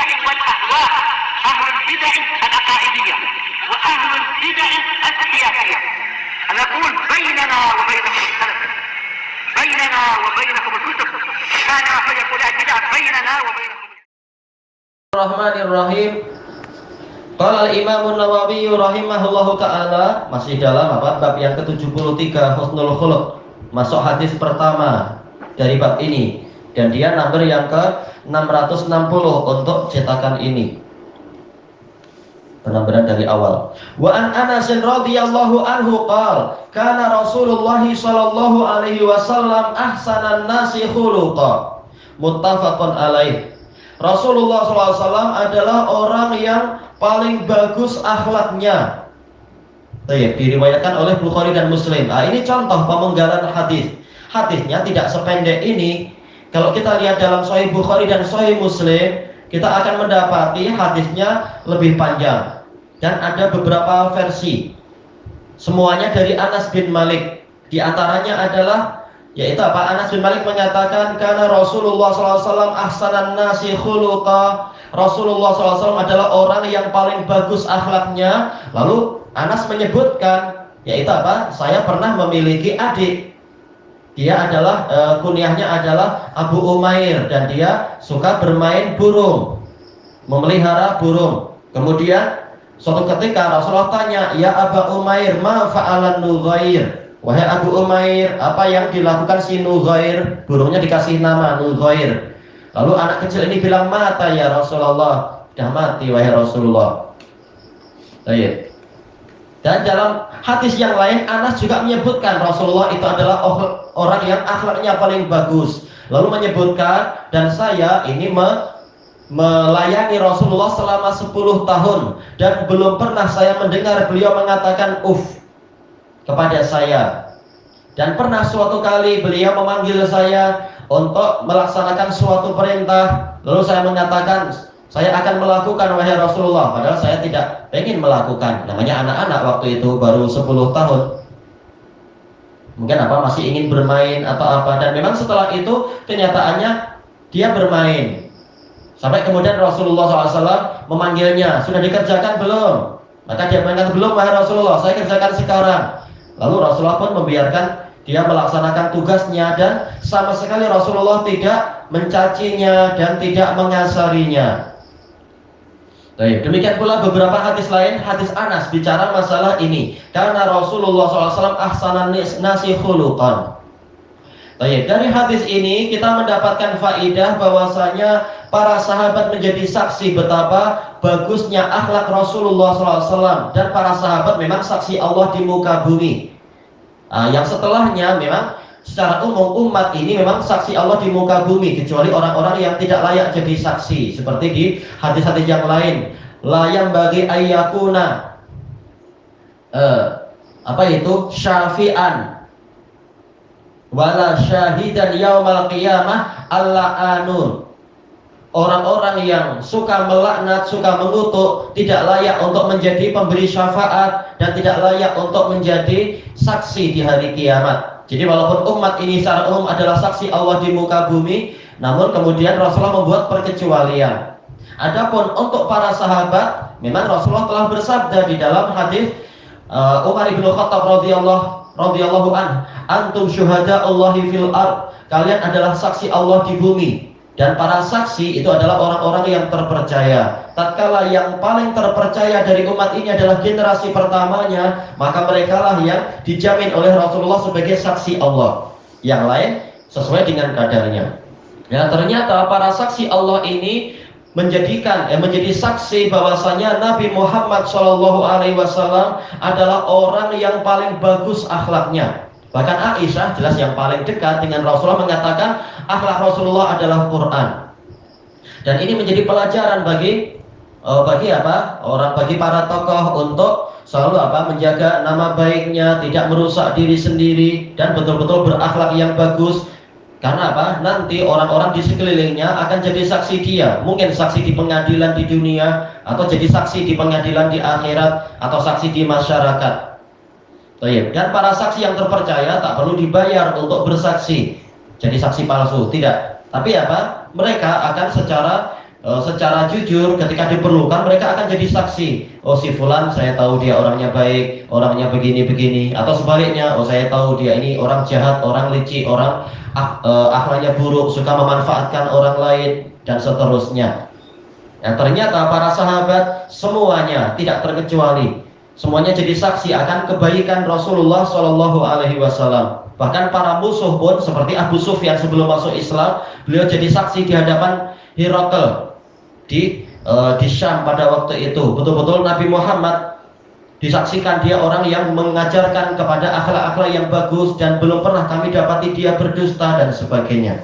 البدع والأهواء، أهل البدع العقائدية وأهل البدع السياسية. نقول بيننا وبينكم السلف، بيننا وبينكم الكتب، كان فيقول البدع بيننا وبينكم. Bismillahirrahmanirrahim. Qala al-Imam An-Nawawi rahimahullahu taala, masih dalam bab yang ke-73 Husnul Khuluq, masuk hadis pertama dari bab ini, dan dia nomor yang ke-660 untuk cetakan ini. Penambahan dari awal. Wa an Anas radhiyallahu anhu qala kana Rasulullah sallallahu alaihi wasallam ahsanan nasi khuluqa. Muttafaqun alaih. Rasulullah SAW adalah orang yang paling bagus akhlaknya. Diriwayatkan oleh Bukhari dan Muslim. Ini contoh pemenggalan hadis. Hadisnya tidak sependek ini. Kalau kita lihat dalam Sahih Bukhari dan Sahih Muslim, kita akan mendapati hadisnya lebih panjang dan ada beberapa versi. Semuanya dari Anas bin Malik. Di antaranya adalah yaitu apa? Anas bin Malik menyatakan karena Rasulullah SAW ahsanan nasi khuluqa. Rasulullah SAW adalah orang yang paling bagus akhlaknya. Lalu Anas menyebutkan yaitu apa? Saya pernah memiliki adik. Dia adalah kunyahnya adalah Abu Umair dan dia suka bermain burung, memelihara burung. Kemudian suatu ketika Rasulullah tanya, "Ya Abu Umair, ma fa'alan Nughair?" Wahai Abu Umair, apa yang dilakukan si Nughair? Burungnya dikasih nama Nughair. Lalu anak kecil ini bilang, "Mata ya Rasulullah." Sudah mati wahai Rasulullah. Baik. Dan dalam hadis yang lain Anas juga menyebutkan Rasulullah itu adalah orang yang akhlaknya paling bagus. Lalu menyebutkan, dan saya ini melayani Rasulullah selama 10 tahun dan belum pernah saya mendengar beliau mengatakan kepada saya. Dan pernah suatu kali beliau memanggil saya untuk melaksanakan suatu perintah, lalu saya mengatakan saya akan melakukan wahai Rasulullah, padahal saya tidak ingin melakukan. Namanya anak-anak waktu itu baru 10 tahun, mungkin masih ingin bermain atau apa. Dan memang setelah itu kenyataannya dia bermain sampai kemudian Rasulullah SAW memanggilnya, "Sudah dikerjakan belum?" Maka dia mengatakan, "Belum wahai Rasulullah, saya kerjakan sekarang." Lalu Rasulullah pun membiarkan dia melaksanakan tugasnya dan sama sekali Rasulullah tidak mencacinya dan tidak mengasarinya. Demikian pula beberapa hadis lain, hadis Anas bicara masalah ini. Karena Rasulullah SAW ahsanan nasi khuluqan. Dari hadis ini kita mendapatkan faidah bahwasanya para sahabat menjadi saksi betapa bagusnya akhlak Rasulullah SAW, dan para sahabat memang saksi Allah di muka bumi. Yang setelahnya memang secara umum umat ini memang saksi Allah di muka bumi, kecuali orang-orang yang tidak layak jadi saksi, seperti di hadis-hadis yang lain. Layam bagi ayyakuna syafi'an wala syahidan yaumal qiyamah al-la'anun. Orang-orang yang suka melaknat, suka mengutuk, tidak layak untuk menjadi pemberi syafaat dan tidak layak untuk menjadi saksi di hari kiamat. Jadi walaupun umat ini secara umum adalah saksi Allah di muka bumi, namun kemudian Rasulullah membuat perkecualian. Adapun untuk para sahabat, memang Rasulullah telah bersabda di dalam hadis Umar bin Khattab radhiyallahu anhu, "Antum syuhada'ullahi fil ard." Kalian adalah saksi Allah di bumi. Dan para saksi itu adalah orang-orang yang terpercaya. Tatkala yang paling terpercaya dari umat ini adalah generasi pertamanya, maka merekalah yang dijamin oleh Rasulullah sebagai saksi Allah. Yang lain sesuai dengan kadarnya. Ya, ternyata para saksi Allah ini menjadi saksi bahwasanya Nabi Muhammad SAW adalah orang yang paling bagus akhlaknya. Bahkan Aisyah jelas yang paling dekat dengan Rasulullah mengatakan akhlak Rasulullah adalah Quran. Dan ini menjadi pelajaran bagi para tokoh untuk selalu menjaga nama baiknya, tidak merusak diri sendiri dan betul-betul berakhlak yang bagus. Karena nanti orang-orang di sekelilingnya akan jadi saksi dia. Mungkin saksi di pengadilan di dunia, atau jadi saksi di pengadilan di akhirat, atau saksi di masyarakat. Dan para saksi yang terpercaya tak perlu dibayar untuk bersaksi jadi saksi palsu, tidak. Tapi mereka akan secara secara jujur ketika diperlukan mereka akan jadi saksi. Oh si fulan saya tahu dia orangnya baik, orangnya begini-begini, atau sebaliknya, oh saya tahu dia ini orang jahat, orang licik, orang akhlaknya buruk, suka memanfaatkan orang lain dan seterusnya. Ya, ternyata para sahabat semuanya tidak terkecuali, semuanya jadi saksi akan kebaikan Rasulullah Shallallahu Alaihi Wasallam. Bahkan para musuh pun seperti Abu Sufyan sebelum masuk Islam, beliau jadi saksi di hadapan Herakl di Syam pada waktu itu. Betul-betul Nabi Muhammad disaksikan dia orang yang mengajarkan kepada akhlak-akhlak yang bagus dan belum pernah kami dapati dia berdusta dan sebagainya.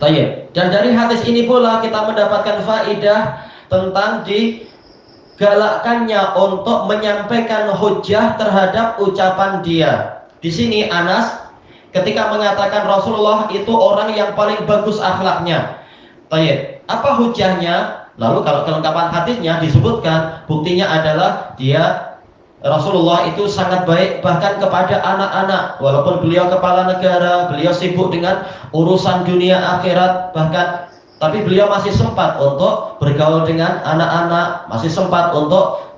Tayyib. Dan dari hadis ini pula kita mendapatkan faidah tentang digalakkannya untuk menyampaikan hujjah terhadap ucapan dia. Di sini Anas ketika mengatakan Rasulullah itu orang yang paling bagus akhlaknya. Tayyib. Apa hujjahnya? Lalu kalau kelengkapan hadisnya disebutkan, buktinya adalah dia Rasulullah itu sangat baik bahkan kepada anak-anak. Walaupun beliau kepala negara, beliau sibuk dengan urusan dunia akhirat, bahkan tapi beliau masih sempat untuk bergaul dengan anak-anak, masih sempat untuk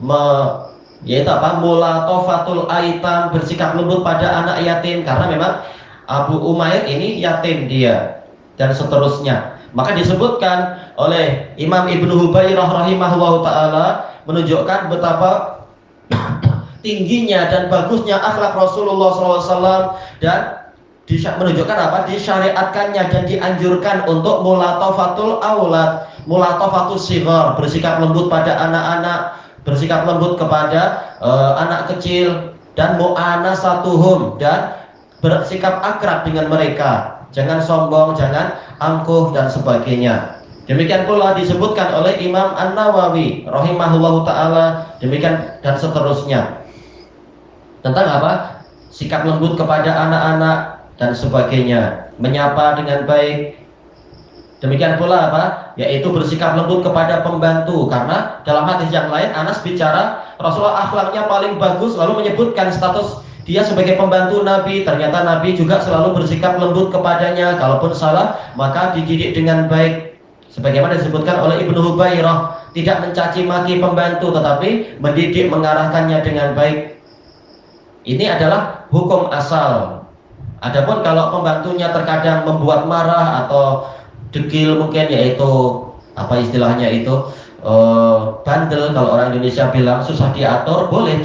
mulatofatul aitam, bersikap lembut pada anak yatim, karena memang Abu Umair ini yatim dia dan seterusnya. Maka disebutkan oleh Imam Ibnu Hubairah rahimahullahu taala menunjukkan betapa tingginya dan bagusnya akhlak Rasulullah SAW dan menunjukkan apa? Disyariatkannya dan dianjurkan untuk mulatofatul aulad, mulatofatul sighar, bersikap lembut pada anak-anak, bersikap lembut kepada anak kecil, dan mu'anasatuhum, dan bersikap akrab dengan mereka. Jangan sombong, jangan angkuh dan sebagainya. Demikian pula disebutkan oleh Imam An-Nawawi rahimahullahu taala, demikian dan seterusnya. Tentang apa? Sikap lembut kepada anak-anak dan sebagainya, menyapa dengan baik. Demikian pula apa? Yaitu bersikap lembut kepada pembantu, karena dalam hadis yang lain Anas bicara Rasulullah akhlaknya paling bagus, lalu menyebutkan status dia sebagai pembantu Nabi. Ternyata Nabi juga selalu bersikap lembut kepadanya, kalaupun salah maka dididik dengan baik. Sebagaimana disebutkan oleh Ibnu Hubairah, tidak mencaci maki pembantu tetapi mendidik, mengarahkannya dengan baik. Ini adalah hukum asal. Adapun kalau pembantunya terkadang membuat marah atau degil mungkin, yaitu apa istilahnya itu bandel, kalau orang Indonesia bilang susah diatur, boleh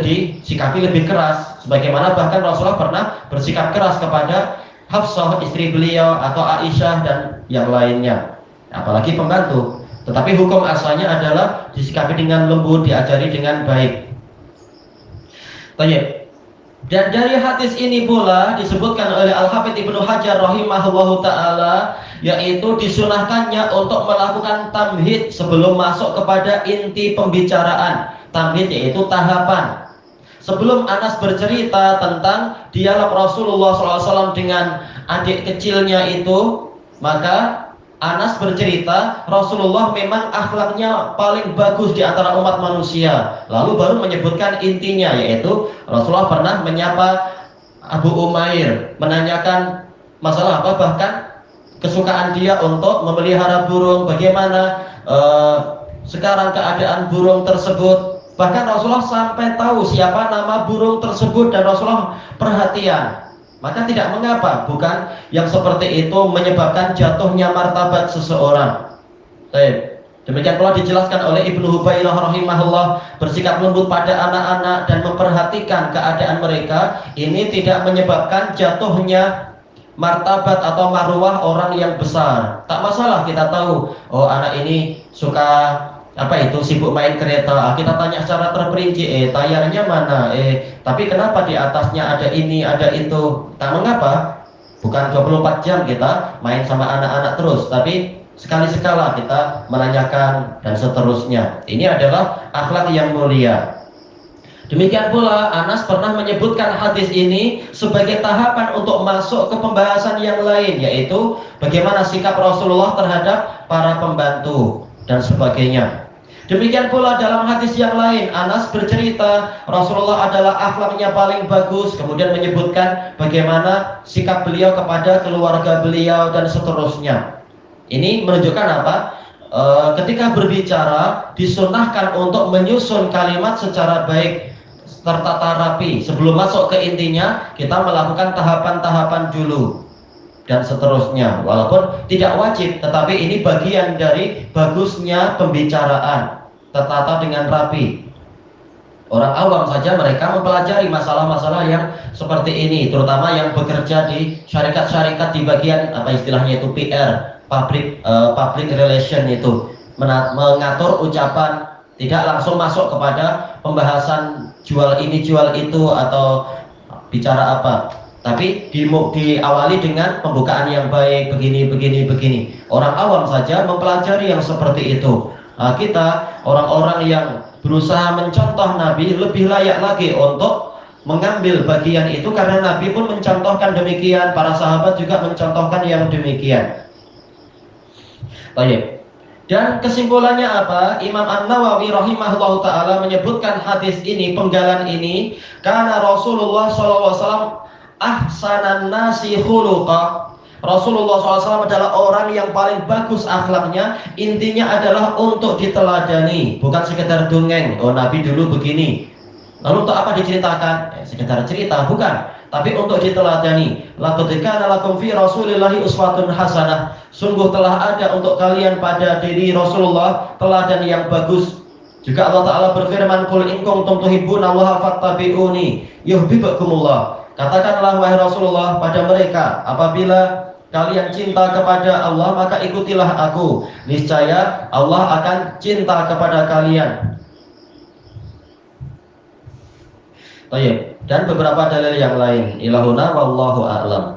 disikapi lebih keras. Sebagaimana bahkan Rasulullah pernah bersikap keras kepada Hafsah istri beliau atau Aisyah dan yang lainnya, apalagi pembantu. Tetapi hukum asalnya adalah disikapi dengan lembut, diajari dengan baik. Baik. Dan dari hadis ini pula disebutkan oleh Al-Hafidz Ibnu Hajar rahimahullahu taala, yaitu disunahkannya untuk melakukan tamhid sebelum masuk kepada inti pembicaraan. Tamhid yaitu tahapan. Sebelum Anas bercerita tentang dialog Rasulullah SAW dengan adik kecilnya itu, maka Anas bercerita Rasulullah memang akhlaknya paling bagus di antara umat manusia. Lalu baru menyebutkan intinya, yaitu Rasulullah pernah menyapa Abu Umair, menanyakan masalah apa, bahkan kesukaan dia untuk memelihara burung, bagaimana sekarang keadaan burung tersebut. Bahkan Rasulullah sampai tahu siapa nama burung tersebut dan Rasulullah perhatian. Maka tidak mengapa, bukan yang seperti itu menyebabkan jatuhnya martabat seseorang. Baik. Demikian pula dijelaskan oleh Ibnu Hubairah rahimahullah, bersikap lembut pada anak-anak dan memperhatikan keadaan mereka, ini tidak menyebabkan jatuhnya martabat atau marwah orang yang besar. Tak masalah kita tahu, oh anak ini suka sibuk main kereta, kita tanya secara terperinci, tayarnya mana, tapi kenapa di atasnya ada ini, ada itu. Tak mengapa, bukan 24 jam kita main sama anak-anak terus, tapi sekali-sekala kita menanyakan dan seterusnya. Ini adalah akhlak yang mulia. Demikian pula Anas pernah menyebutkan hadis ini sebagai tahapan untuk masuk ke pembahasan yang lain, yaitu bagaimana sikap Rasulullah terhadap para pembantu dan sebagainya. Demikian pula dalam hadis yang lain Anas bercerita Rasulullah adalah akhlaknya paling bagus, kemudian menyebutkan bagaimana sikap beliau kepada keluarga beliau dan seterusnya. Ini menunjukkan apa? Ketika berbicara disunahkan untuk menyusun kalimat secara baik, tertata rapi. Sebelum masuk ke intinya, kita melakukan tahapan-tahapan dulu dan seterusnya. Walaupun tidak wajib, tetapi ini bagian dari bagusnya pembicaraan, tertata dengan rapi. Orang awam saja mereka mempelajari masalah-masalah yang seperti ini, terutama yang bekerja di syarikat-syarikat di bagian apa istilahnya itu PR, public relation, itu mengatur ucapan, tidak langsung masuk kepada pembahasan jual ini jual itu atau bicara apa, tapi diawali dengan pembukaan yang baik, begini. Orang awam saja mempelajari yang seperti itu. Kita orang-orang yang berusaha mencontoh Nabi lebih layak lagi untuk mengambil bagian itu, karena Nabi pun mencontohkan demikian, para sahabat juga mencontohkan yang demikian. Baik. Dan kesimpulannya apa? Imam An-Nawawi rahimahullah ta'ala menyebutkan hadis ini, penggalan ini, karena Rasulullah SAW ahsanan nasi khuluqa. Rasulullah SAW adalah orang yang paling bagus akhlaknya. Intinya adalah untuk diteladani, bukan sekedar dongeng. Oh, Nabi dulu begini. Lalu untuk apa diceritakan? Sekedar cerita, bukan. Tapi untuk diteladani. Laqad kana lakum fi Rasulillahi uswatun hasanah. Sungguh telah ada untuk kalian pada diri Rasulullah teladan yang bagus. Juga Allah Ta'ala berfirman, qul in kuntum tuhibbunallaha fattabi'uni yuhibbukumullah. Katakanlah wahai Rasulullah pada mereka, apabila kalian cinta kepada Allah maka ikutilah aku, niscaya Allah akan cinta kepada kalian. Baik, dan beberapa dalil yang lain. Ilahuna wallahu a'lam.